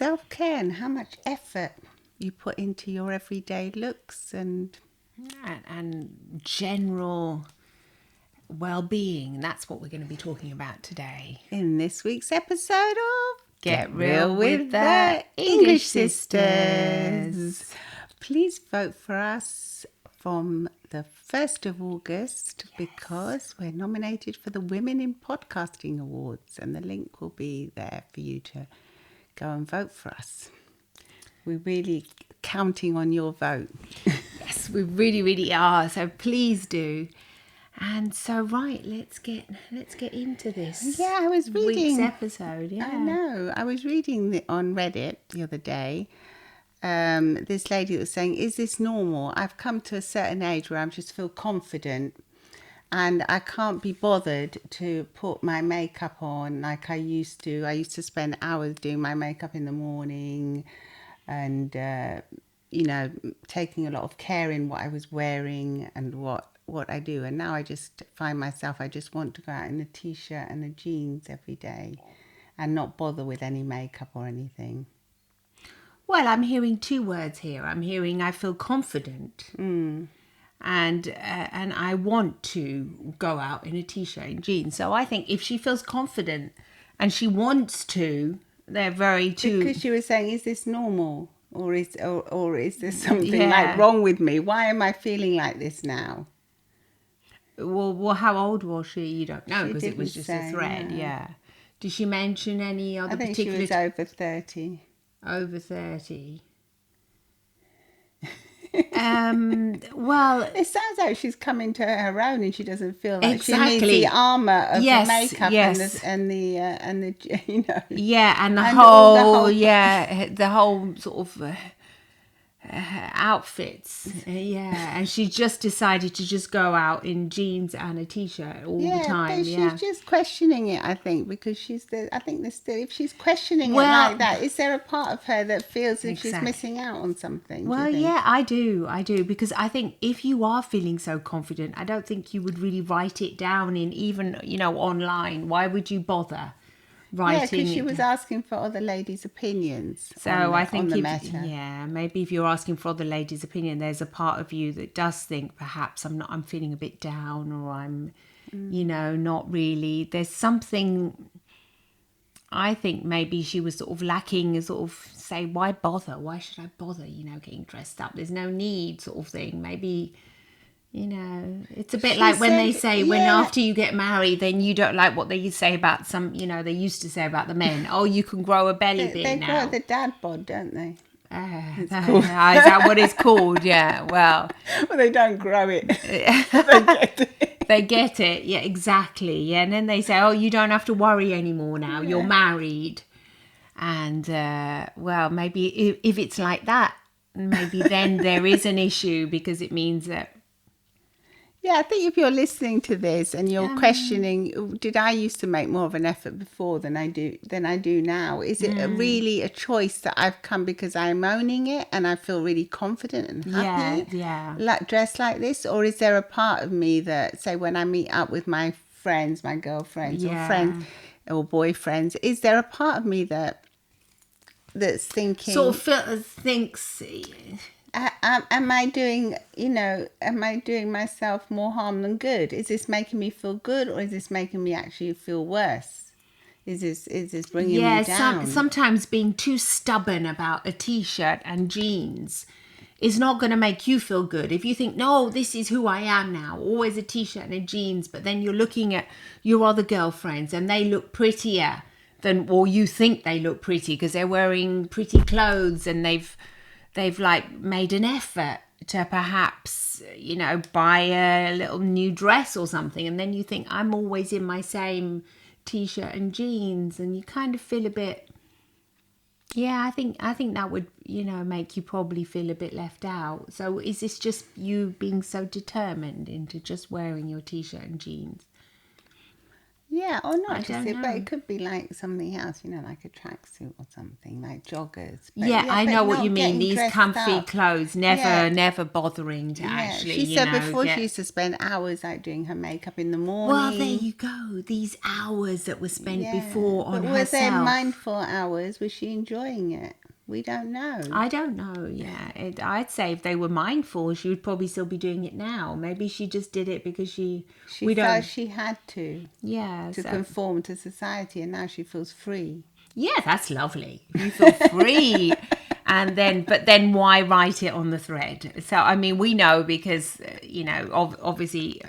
self-care and how much effort you put into your everyday looks and general well-being. That's what we're going to be talking about today. in this week's episode of Get Real with the English Sisters. Please vote for us from the 1st of August because we're nominated for the Women in Podcasting Awards, and the link will be there for you to go and vote for us. We're really counting on your vote. Yes, we really, really are. So please do. And so, right, let's get into this. Yeah, I was reading week's episode. Yeah, I know. I was reading on Reddit the other day. This lady was saying, "Is this normal? I've come to a certain age where I just feel confident, and I can't be bothered to put my makeup on like I used to. I used to spend hours doing my makeup in the morning, and taking a lot of care in what I was wearing and what I do. And now I just find myself, I just want to go out in a t-shirt and a jeans every day and not bother with any makeup or anything." Well, I'm hearing two words here. I'm hearing I feel confident, and I want to go out in a t-shirt and jeans. So I think if she feels confident and she wants to, they're very two. Because she was saying, is this normal? Or is there something like wrong with me? Why am I feeling like this now? Well, how old was she? You don't know, because it was didn't just say, a thread. Yeah. Did she mention any other I think particular? she was over 30. Over 30. Well, it sounds like she's coming to her own, and she doesn't feel like exactly. she needs the armor of the makeup yes. and the Yeah, and the whole sort of outfits. Yeah, and she just decided to just go out in jeans and a t-shirt all the time. But she's just questioning it, I think, because if she's questioning it like that, is there a part of her that feels that she's missing out on something? Well, yeah, I do, because I think if you are feeling so confident, I don't think you would really write it down in even, online. Why would you bother writing? Yeah, because she was asking for other ladies' opinions. So I think matter. Yeah, maybe if you're asking for other ladies' opinion, there's a part of you that does think perhaps I'm feeling a bit down, or I'm, not really. There's something. I think maybe she was sort of lacking, sort of say, why bother? Why should I bother? Getting dressed up. There's no need, sort of thing. Maybe. It's a bit like when they say when after you get married, then you don't like what they say about some, they used to say about the men. Oh, you can grow a belly bit they now. They grow the dad bod, don't they? Is that what it's called? Yeah, well, they don't grow it. They get it. Yeah, exactly. Yeah, and then they say, oh, you don't have to worry anymore now. You're married. And, well, maybe if it's like that, maybe then there is an issue, because it means that. Yeah, I think if you're listening to this and you're questioning, did I used to make more of an effort before than I do now? Is it really a choice that I've come because I'm owning it and I feel really confident and happy? Like dressed like this, or is there a part of me that, say, when I meet up with my friends, my girlfriends or friends or boyfriends, is there a part of me that's thinking, sort of thinks. Am I doing myself more harm than good? Is this making me feel good, or is this making me actually feel worse? Is this bringing me down? Sometimes being too stubborn about a t-shirt and jeans is not going to make you feel good. If you think, no, this is who I am now, always a t-shirt and a jeans, but then you're looking at your other girlfriends and they look prettier or you think they look pretty because they're wearing pretty clothes and they've like made an effort to perhaps, buy a little new dress or something. And then you think, I'm always in my same t-shirt and jeans, and you kind of feel a bit, I think that would, make you probably feel a bit left out. So is this just you being so determined into just wearing your t-shirt and jeans? Yeah, or not I just don't it, but know. it could be like something else, like a tracksuit or something, like joggers. But Yeah, I but know what not you mean. getting These dressed comfy up. clothes, Yeah, never bothering to yeah. actually, She said before she get. used to spend hours like doing her makeup in the Well, there morning. you go. These hours that were spent Yeah, before but on were they herself. mindful hours? Was she enjoying it? We don't know. I don't know. Yeah, I'd say if they were mindful, she would probably still be doing it now. Maybe she just did it because She we felt don't. she had Yeah. to So conform to society, and now she feels free. yeah, that's lovely. If you feel free, but then why write it on the thread? So I mean, we know because obviously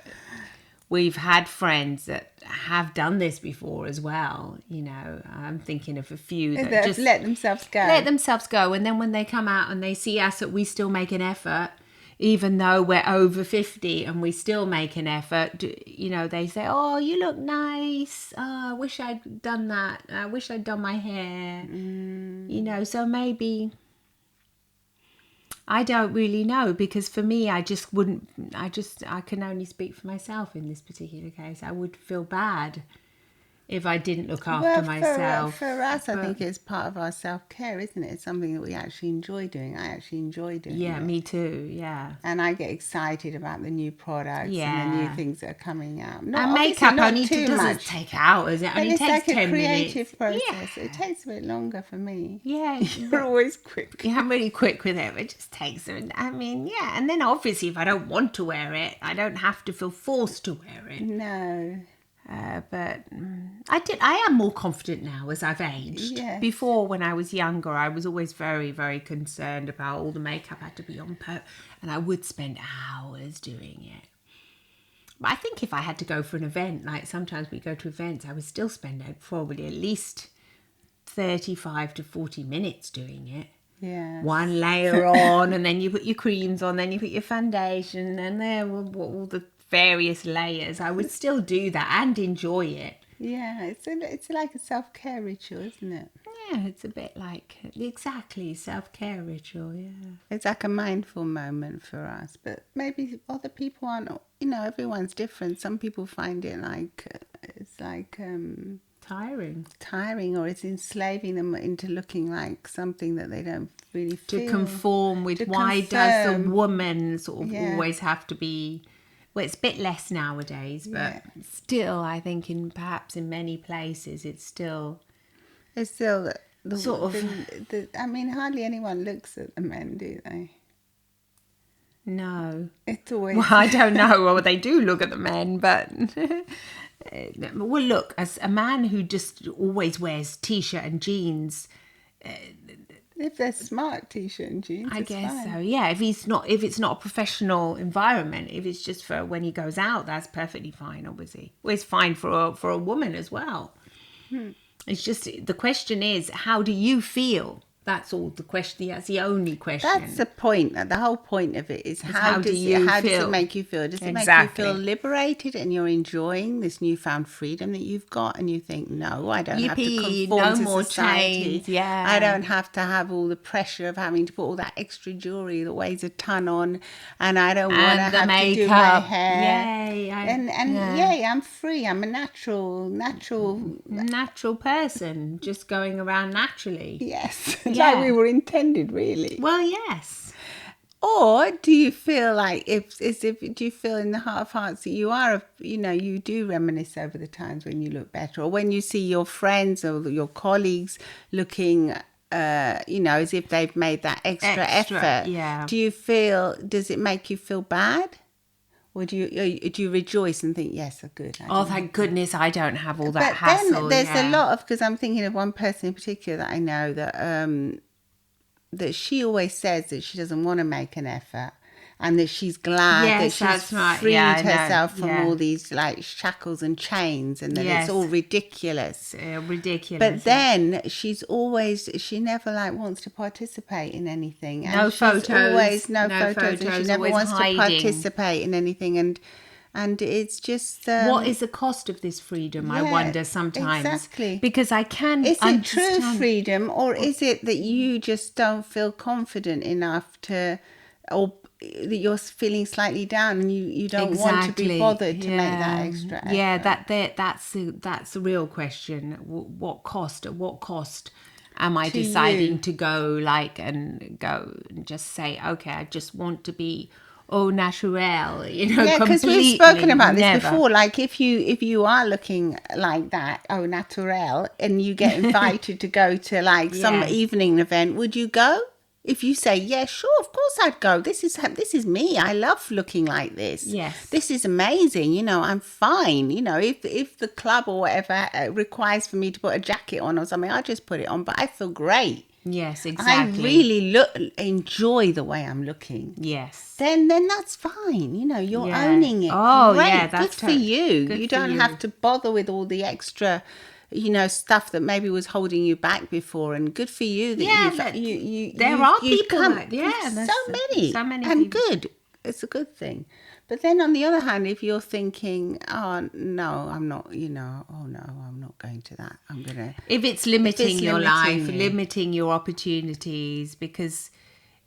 we've had friends that have done this before as well. I'm thinking of a few They that have just let themselves go. let themselves go, and then when they come out and they see us, that we still make an effort, even though we're over 50 and we still make an effort. They say, oh, you look nice, oh, I wish I'd done that, I wish I'd done my hair. So maybe, I don't really know, because for me, I can only speak for myself in this particular case. I would feel bad if I didn't look after Well, myself. for us, I But think it's part of our self-care, isn't it? It's something that we actually enjoy doing. I actually enjoy doing yeah, it. me too. Yeah. And I get excited about the new products and the new Yeah. things that are coming out. And Obviously makeup not only too doesn't much. take hours. It But only it's takes like a 10 minutes. creative process. Yeah. It takes a bit longer for me. Yeah. You're always quick. Yeah, I'm really quick with it. It just takes it. I mean, yeah. And then obviously, if I don't want to wear it, I don't have to feel forced to wear it. No. But I am more confident now as I've aged. Yes. Before, when I was younger, I was always very, very concerned about all the makeup had to be on and I would spend hours doing it. But I think if I had to go for an event, like sometimes we go to events, I would still spend probably at least 35 to 40 minutes doing it. Yeah. One layer on, and then you put your creams on, then you put your foundation, and there were all the various layers. I would still do that and enjoy it. Yeah, it's like a self-care ritual, isn't it? Yeah, it's a bit like, exactly, self-care ritual, yeah. It's like a mindful moment for us, but maybe other people aren't, everyone's different. Some people find it like, it's like Tiring, or it's enslaving them into looking like something that they don't really feel. to conform with, why does the woman sort of always have to be. Well, it's a bit less nowadays, but still, I think perhaps in many places, it's still the sort of. I mean, hardly anyone looks at the men, do they? No. It's always. Well, I don't know. Well, they do look at the men, but. Well, look, as a man who just always wears t-shirt and jeans. If they're smart t-shirt and jeans, I guess fine. so. Yeah, if it's not a professional environment, if it's just for when he goes out, that's perfectly fine. Obviously, well, it's fine for a woman as well. It's just the question is, how do you feel? That's all the question. That's the only question. That's the point. The whole point of it is how does it make you feel? Does it make you feel liberated and you're enjoying this newfound freedom that you've got, and you think, no, I don't have to conform to more society. chains. Yeah, I don't have to have all the pressure of having to put all that extra jewelry that weighs a ton on, and I don't want to have to do my hair. Yay! Yay! I'm free. I'm a natural person, just going around naturally. Yes. Like we were intended, really. Well, yes. Or do you feel like do you feel in the heart of hearts that you are, you do reminisce over the times when you look better, or when you see your friends or your colleagues looking, as if they've made that extra effort? Yeah. Does it make you feel bad? Or do you rejoice and think, yes, good? Thank goodness I don't have all that hassle. Then there's a lot of, because I'm thinking of one person in particular that I know that she always says that she doesn't want to make an effort, and that she's glad that she's freed herself from all these like shackles and chains, and that it's all ridiculous. But then she never like wants to participate in anything. And no photos, no photos, and she never wants to participate in anything. And it's just... what is the cost of this freedom, I wonder sometimes. Exactly. Because I can Is it true freedom, or is it that you just don't feel confident enough to... Or that you're feeling slightly down and you don't want to be bothered to make that extra effort. Yeah, that's the real question. What cost? At what cost am I deciding to go and just say, okay, I just want to be au naturel, Yeah, because we've spoken about this before. Like if you are looking like that, au naturel, and you get invited to go to like some evening event, would you go? If you say, yeah, sure, of course I'd go. This is me. I love looking like this. Yes. This is amazing. I'm fine. If the club or whatever requires for me to put a jacket on or something, I just put it on. But I feel great. Yes, exactly. I really enjoy the way I'm looking. Yes. Then that's fine. You're owning it. Oh, great. yeah, that's good for you. Good you for don't you. have to bother with all the extra stuff that maybe was holding you back before, and good for you that there are people like so many and people. Good. It's a good thing. But then on the other hand, if you're thinking, oh no, I'm not, oh no, I'm not going to that. I'm gonna. If it's limiting your life, limiting your opportunities, because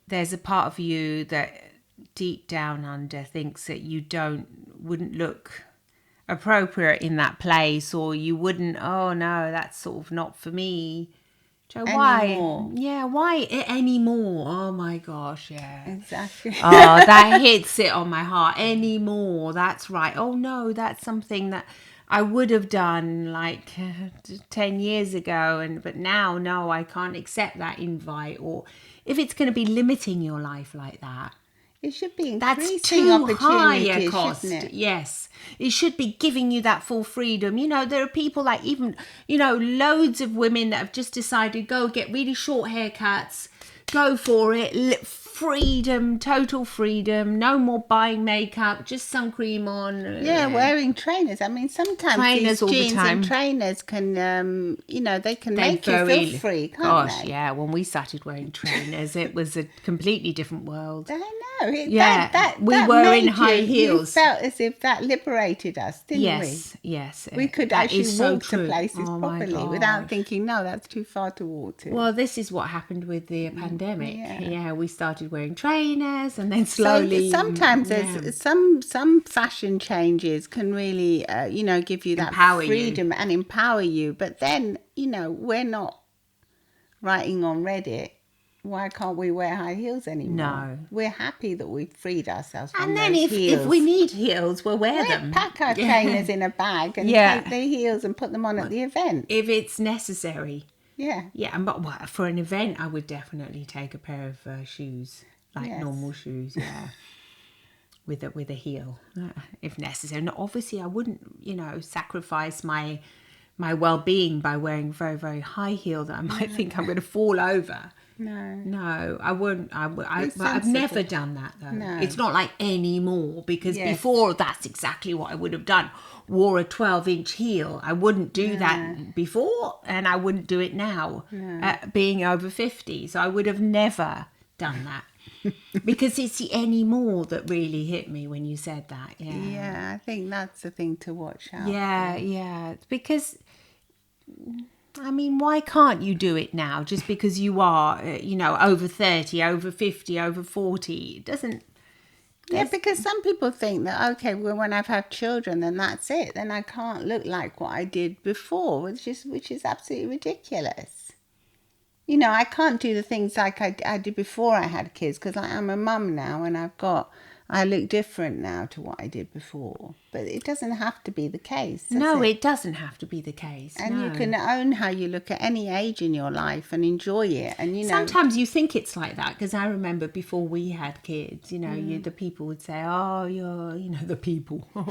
there's a part of you that deep down under thinks that you wouldn't look appropriate in that place, or you wouldn't, oh no, that's sort of not for me. So anymore. Why anymore? Oh my gosh, yeah. Exactly. Oh, that hits it on my heart. Anymore, that's right. Oh no, that's something that I would have done like 10 years ago, but now, no, I can't accept that invite. Or if it's going to be limiting your life like that, it should be that's increasing too high a cost. Shouldn't it? Yes, it should be giving you that full freedom. There are people like even loads of women that have just decided go get really short haircuts, go for it, freedom, total freedom, no more buying makeup, just sun cream on. Yeah, wearing trainers. I mean, sometimes trainers these jeans and trainers can, they can make you feel free, can't they? Yeah, when we started wearing trainers, it was a completely different world. I know. We were in high heels. You felt as if that liberated us, didn't we? Yes. We could actually walk to places properly without thinking, no, that's too far to walk to. Well, this is what happened with the pandemic. Yeah, we started wearing trainers, and then slowly. So sometimes there's some fashion changes can really, give you that freedom and empower you. But then, we're not writing on Reddit. Why can't we wear high heels anymore? No. We're happy that we've freed ourselves from and then those heels. if we need heels, we'll wear them. Pack our trainers in a bag and take the heels and put them on at the event. If it's necessary. Yeah. Yeah, but for an event, I would definitely take a pair of shoes, like normal shoes, with a heel, if necessary. And obviously, I wouldn't, sacrifice my well-being by wearing very, very high heel that I might think I'm going to fall over. No, I wouldn't. I've never done that though. No. It's not like anymore, because before that's exactly what I would have done. Wore a 12-inch heel. I wouldn't do that before, and I wouldn't do it now. Being over 50, so I would have never done that. Because it's the anymore that really hit me when you said that. Yeah, I think that's the thing to watch out. Yeah, because. I mean, why can't you do it now just because you are, over 30, over 50, over 40? It doesn't... Yeah, because some people think that, okay, well, when I've had children, then that's it. Then I can't look like what I did before, which is absolutely ridiculous. I can't do the things like I did before I had kids, because I'm a mum now and I look different now to what I did before. But it doesn't have to be the case. No, it doesn't have to be the case. And you can own how you look at any age in your life and enjoy it. And sometimes you think it's like that, because I remember before we had kids, the people would say, "Oh, you're," the people, well,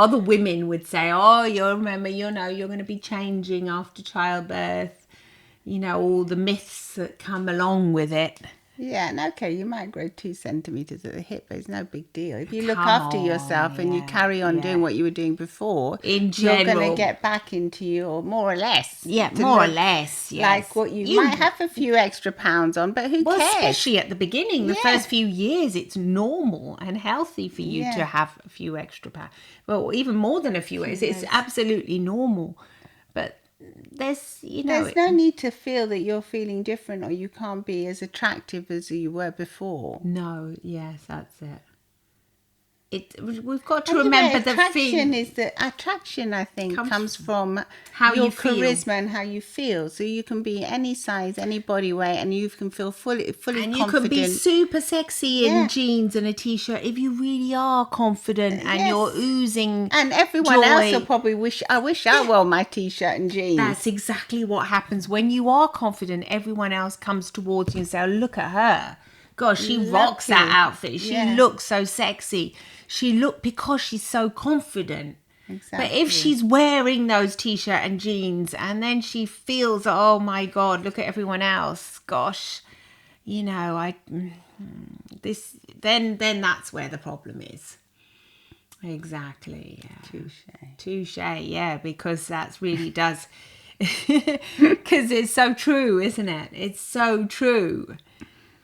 the women would say, "Oh, you're going to be changing after childbirth." All the myths that come along with it. Yeah, and okay, you might grow 2 centimetres at the hip, but it's no big deal. If you look after yourself and you carry on doing what you were doing before, in general, you're going to get back into your, more or less. Yeah, more or less, yes. Like what you might have a few extra pounds on, but who cares? Especially at the beginning, the first few years, it's normal and healthy for you to have a few extra pounds. Well, even more than a few years, it's absolutely normal. But there's There's no need to feel that you're feeling different or you can't be as attractive as you were before. no, yes, that's it. We've got to Anyway, remember that attraction, I think, comes from how your you feel. charisma and how you feel. So you can be any size, any body weight, and you can feel fully And confident. you can be super sexy in jeans and a t-shirt if you really are confident and you're oozing and everyone joy. else will probably wish I wore my t-shirt and jeans. That's exactly what happens when you are confident. Everyone else comes towards you and say, oh, look at her. Gosh, she rocks that outfit. She looks so sexy. Because she's so confident. Exactly. But if she's wearing those t-shirt and jeans and then she feels, oh my God, look at everyone else. Gosh, then that's where the problem is. Exactly. Yeah. Touche. Yeah, because that's really does. Because it's so true, isn't it? It's so true.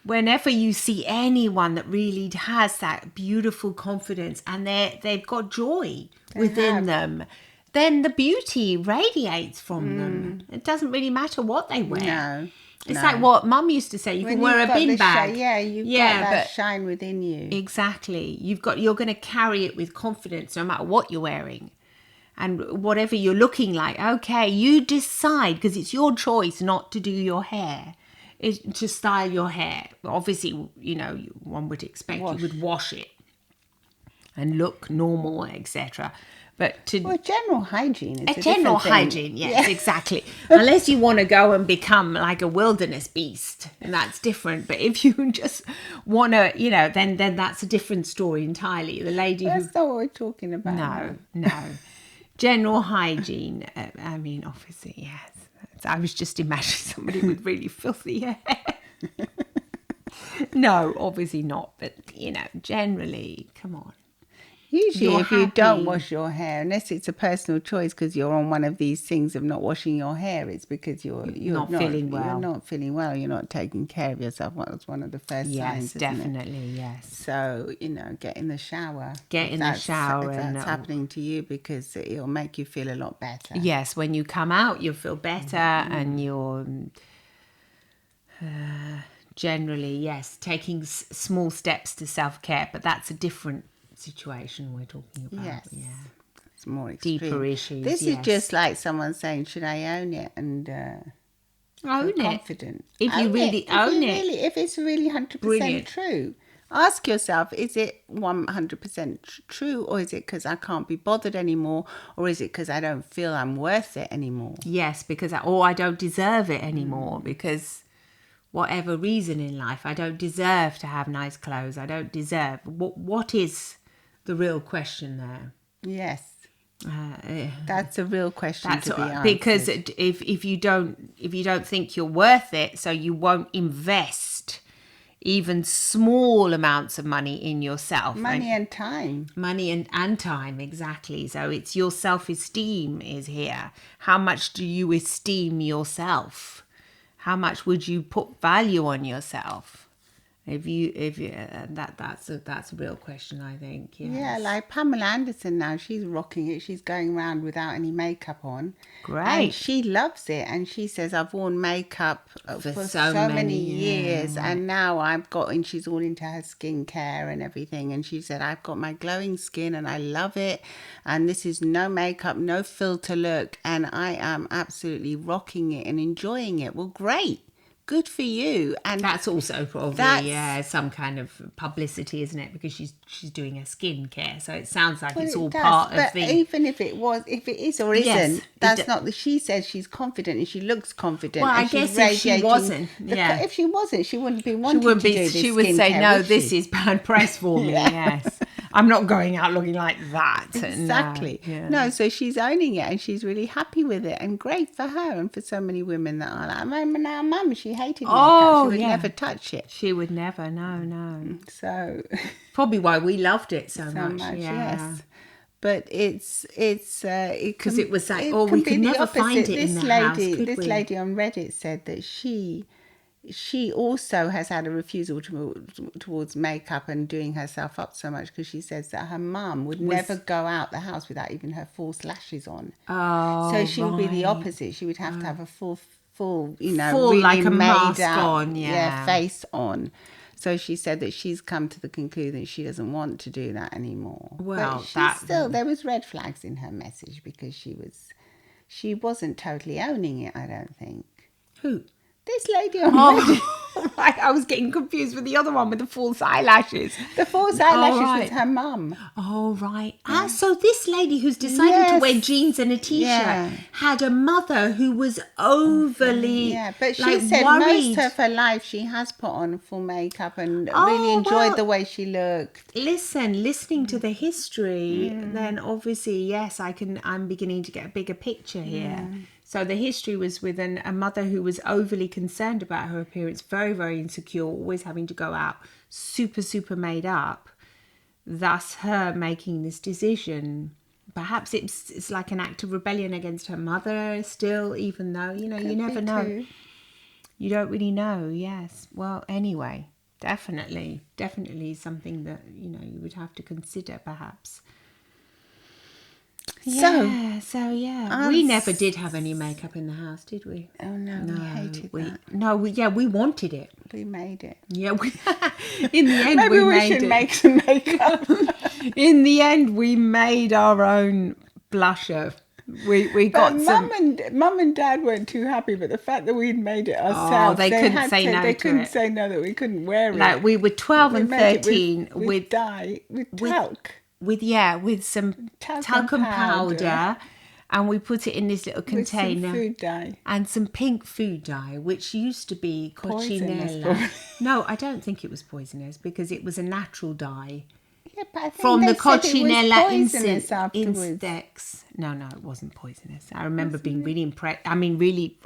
Whenever you see anyone that really has that beautiful confidence and they've got joy within them, then the beauty radiates from them. It doesn't really matter what they wear. No. It's like what Mum used to say, you can wear a bin bag. You've got that shine within you. Exactly. You're going to carry it with confidence no matter what you're wearing. And whatever you're looking like, okay, you decide, because it's your choice not to do your hair. Is to style your hair. Obviously, one would expect you would wash it and look normal, etc. But general hygiene is a general hygiene, yes, exactly. Unless you want to go and become like a wilderness beast, and that's different. But if you just want to, then that's a different story entirely. The lady that's not what we're talking about. No. General hygiene. I mean, obviously, yes. I was just imagining somebody with really filthy hair. No, obviously not. But, generally, come on. Usually if you don't wash your hair, unless it's a personal choice because you're on one of these things of not washing your hair, it's because you're not feeling well. You're not feeling well. You're not taking care of yourself. Well, that's one of the first signs, yes, definitely, yes. So, get in the shower. Get in the shower. If that's happening to you, because it'll make you feel a lot better. Yes, when you come out, you'll feel better and you're... generally, yes, taking small steps to self-care, but that's a different situation we're talking about. Yes. Yeah. It's more extreme. Deeper issues. This is just like someone saying, should I own it? And own it. Confident. If you really own it. If it's really 100% Brilliant. True. Ask yourself, is it 100% true, or is it because I can't be bothered anymore, or is it because I don't feel I'm worth it anymore? Yes, because I don't deserve it anymore, because whatever reason in life, I don't deserve to have nice clothes. I don't deserve. What is the real question there? Yes. That's a real question to be answered. Because if you don't think you're worth it, so you won't invest even small amounts of money in yourself. Money and time. Money and time, exactly. So it's your self-esteem is here. How much do you esteem yourself? How much would you put value on yourself? That's a real question, I think. Yes. Yeah, like Pamela Anderson now, she's rocking it. She's going around without any makeup on. Great. And she loves it. And she says, I've worn makeup for so many years. And now she's all into her skincare and everything. And she said, I've got my glowing skin and I love it. And this is no makeup, no filter look. And I am absolutely rocking it and enjoying it. Well, great. Good for you. And that's also probably some kind of publicity, isn't it? Because she's doing her skincare, so it sounds like it's all part of the. Even if it is or isn't, that's not. She says she's confident and she looks confident. Well, I guess if she wasn't, if she wasn't, she wouldn't be wanting to do this. She would say, "No, this is bad press for me." Yes, I'm not going out looking like that. Exactly. No, so she's owning it and she's really happy with it, and great for her and for so many women that are like, now, Mum, she hated makeup. She would never touch it. She would never. No. So probably why we loved it so much. Yes. But it's because it was like, we could never find it in the house. This lady on Reddit said that she she also has had a refusal towards makeup and doing herself up so much, because she says that her mum would never go out the house without even her false lashes on. Oh, So she would be the right. opposite. She would have to have a full, Full, really like a made mask up, on, yeah. face on. So she said that she's come to the conclusion that she doesn't want to do that anymore. Well, but there was red flags in her message, because she wasn't totally owning it, I don't think. Who? This lady on Reddit. Oh, right. I was getting confused with the other one with the false eyelashes. The false eyelashes right. was her mum. Oh, right. Yeah. So this lady who's decided to wear jeans and a T-shirt had a mother who was overly but she like, said worried. most of her life she has put on full makeup and really enjoyed the way she looked. Listening to the history, then obviously, yes, I'm beginning to get a bigger picture here. So the history was with a mother who was overly concerned about her appearance, very, very insecure, always having to go out, super, super made up. Thus her making this decision. Perhaps it's like an act of rebellion against her mother still, even though, you never know. You don't really know, yes. Well, anyway, definitely something that, you would have to consider perhaps. So we never did have any makeup in the house, did we? Oh no, we hated that. No, we wanted it. We made it. Yeah, in the end maybe we made should it. make some makeup. In the end, we made our own blusher. We got some. Mum and Dad weren't too happy, but the fact that we'd made it ourselves, they couldn't say no. They couldn't say no that we couldn't wear it. Like we were 12 and 13 with dye, with talc. With some talcum powder, and we put it in this little container. With some food dye. And some pink food dye, which used to be coccinella. No, I don't think it was poisonous, because it was a natural dye. Yeah, but I think from the coccinella insects. No, it wasn't poisonous. I remember being really impressed. I mean, really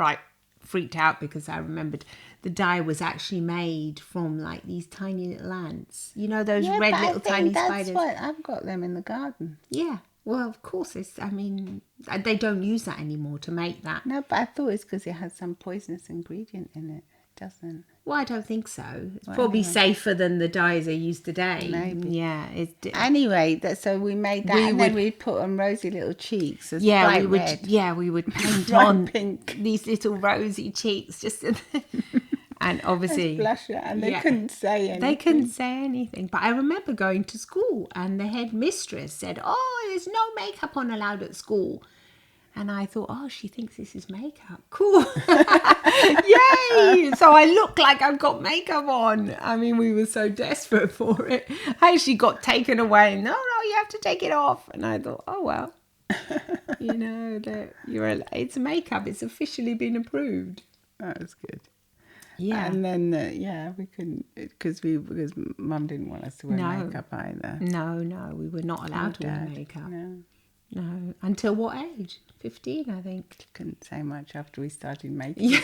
freaked out, because I remembered the dye was actually made from like these tiny little ants. You know, those red little tiny spiders. That's why I've got them in the garden. Yeah. Well, of course, they don't use that anymore to make that. No, but I thought it's because it has some poisonous ingredient in it. It doesn't. Well, I don't think so. It's probably safer than the dyes they use today. Maybe. Yeah. Anyway, so we made that, then we'd put on rosy little cheeks as bright red. Yeah, we would paint on pink these little rosy cheeks, just and obviously blusher, and they couldn't say anything. They couldn't say anything. But I remember going to school, and the headmistress said, "Oh, there's no makeup on allowed at school." And I thought, oh, she thinks this is makeup. Cool. Yay! So I look like I've got makeup on. I mean, we were so desperate for it. I actually got taken away. No, you have to take it off. And I thought, oh, well, it's makeup. It's officially been approved. That was good. Yeah. And then, we couldn't, because Mum didn't want us to wear makeup either. No, we were not allowed to wear makeup. No. Until what age? 15, I think. Couldn't say much after we started making it.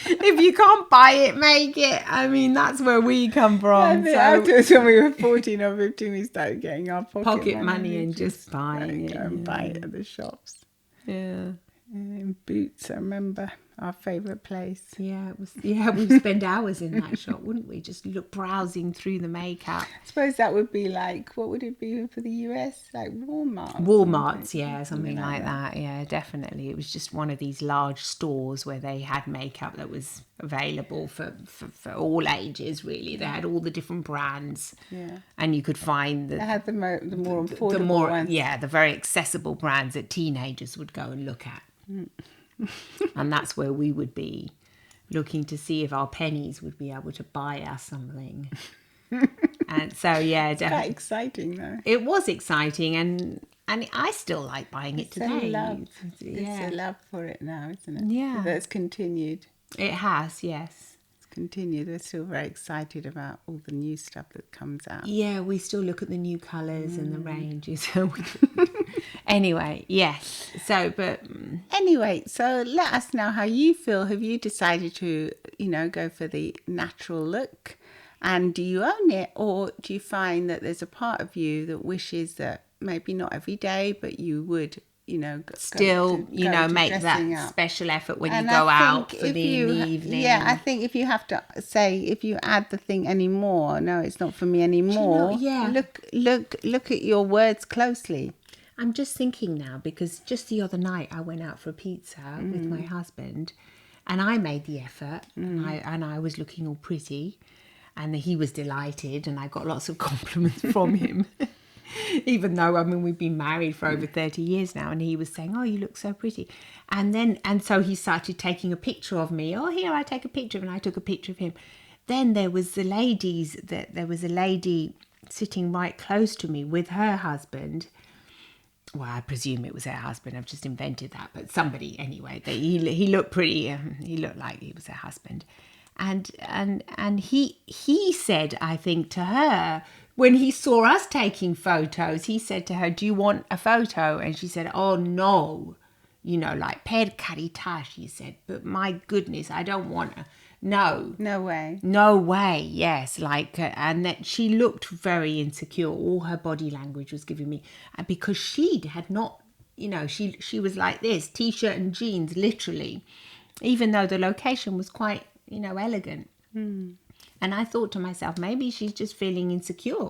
If you can't buy it, make it. I mean, that's where we come from. Afterwards, when we were 14 or 15, we started getting our pocket money and just buying it. Go and buy it at the shops. Yeah. In Boots, I remember. Our favourite place. Yeah, it was. Yeah, we'd spend hours in that shop, wouldn't we? Just browsing through the makeup. I suppose that would be like, what would it be for the US? Like Walmart. Walmarts, something like that. Yeah, definitely. It was just one of these large stores where they had makeup that was available for all ages, really. They had all the different brands. Yeah. And you could find they had the more affordable ones. Yeah, the very accessible brands that teenagers would go and look at. And that's where we would be looking to see if our pennies would be able to buy us something. And so, yeah, it's quite exciting though. It was exciting, and I still like buying it today. It's a love for it now, isn't it? Yeah, that's continued. It has, yes. Continued. We're still very excited about all the new stuff that comes out. Yeah, we still look at the new colours and the ranges. Anyway, yes. So let us know how you feel. Have you decided to, go for the natural look? And do you own it? Or do you find that there's a part of you that wishes that maybe not every day, but you would Still, make dressing that up. special effort when And you go I out think for if the you, evening. Yeah, I think if you have to say, if you add the thing anymore, no, it's not for me anymore. Yeah. Look at your words closely. I'm just thinking now, because just the other night I went out for a pizza with my husband, and I made the effort, and I was looking all pretty, and he was delighted, and I got lots of compliments from him. Even though, we've been married for over 30 years now, and he was saying, "Oh, you look so pretty." And so he started taking a picture of me. "Oh, here, I take a picture," and I took a picture of him. Then there was a lady sitting right close to me with her husband. Well, I presume it was her husband. I've just invented that, but somebody anyway. He looked pretty. He looked like he was her husband, and he said, I think, to her, when he saw us taking photos, he said to her, "Do you want a photo?" And she said, "Oh no, like per carità," she said. "But my goodness, I don't want a no." No way. No way, yes. And that she looked very insecure. All her body language was giving me, because she had not, she was like this, t-shirt and jeans, literally, even though the location was quite, elegant. And I thought to myself, maybe she's just feeling insecure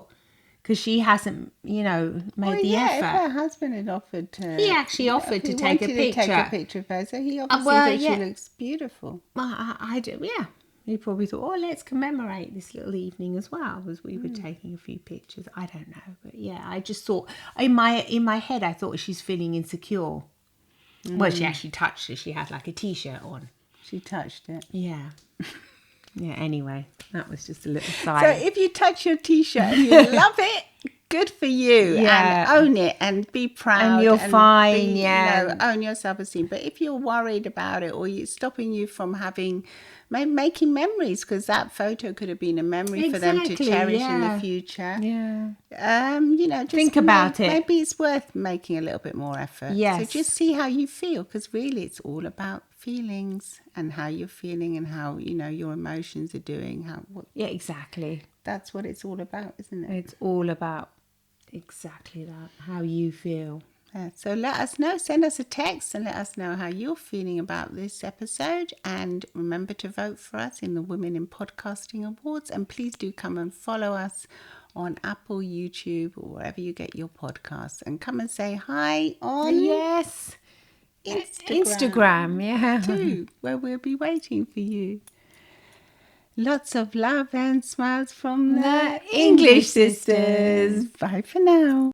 because she hasn't, made the effort. If her husband had offered to... He actually offered to take a picture. To take a picture of her, so he obviously thought she looks beautiful. Well, I do, yeah. He probably thought, "Oh, let's commemorate this little evening as well," as we were taking a few pictures. I don't know, but yeah, I just thought in my head, I thought she's feeling insecure. Well, she actually touched it. She had like a t-shirt on. She touched it. Yeah. Yeah. Anyway, that was just a little side. So if you touch your t-shirt and you love it, good for you. Yeah. And own it and be proud. And you're fine. Yeah. Own your self-esteem. But if you're worried about it, or it's stopping you from making memories, because that photo could have been a memory for them to cherish in the future. Yeah. Just think about it. Maybe it's worth making a little bit more effort. Yes. So just see how you feel, because really it's all about feelings and how you're feeling and how your emotions are doing. Yeah, exactly. That's what it's all about, isn't it? It's all about exactly that. How you feel. Yeah, so let us know. Send us a text and let us know how you're feeling about this episode. And remember to vote for us in the Women in Podcasting Awards. And please do come and follow us on Apple, YouTube, or wherever you get your podcasts. And come and say hi on Instagram, yeah. too, where we'll be waiting for you. Lots of love and smiles from the English sisters. Bye for now.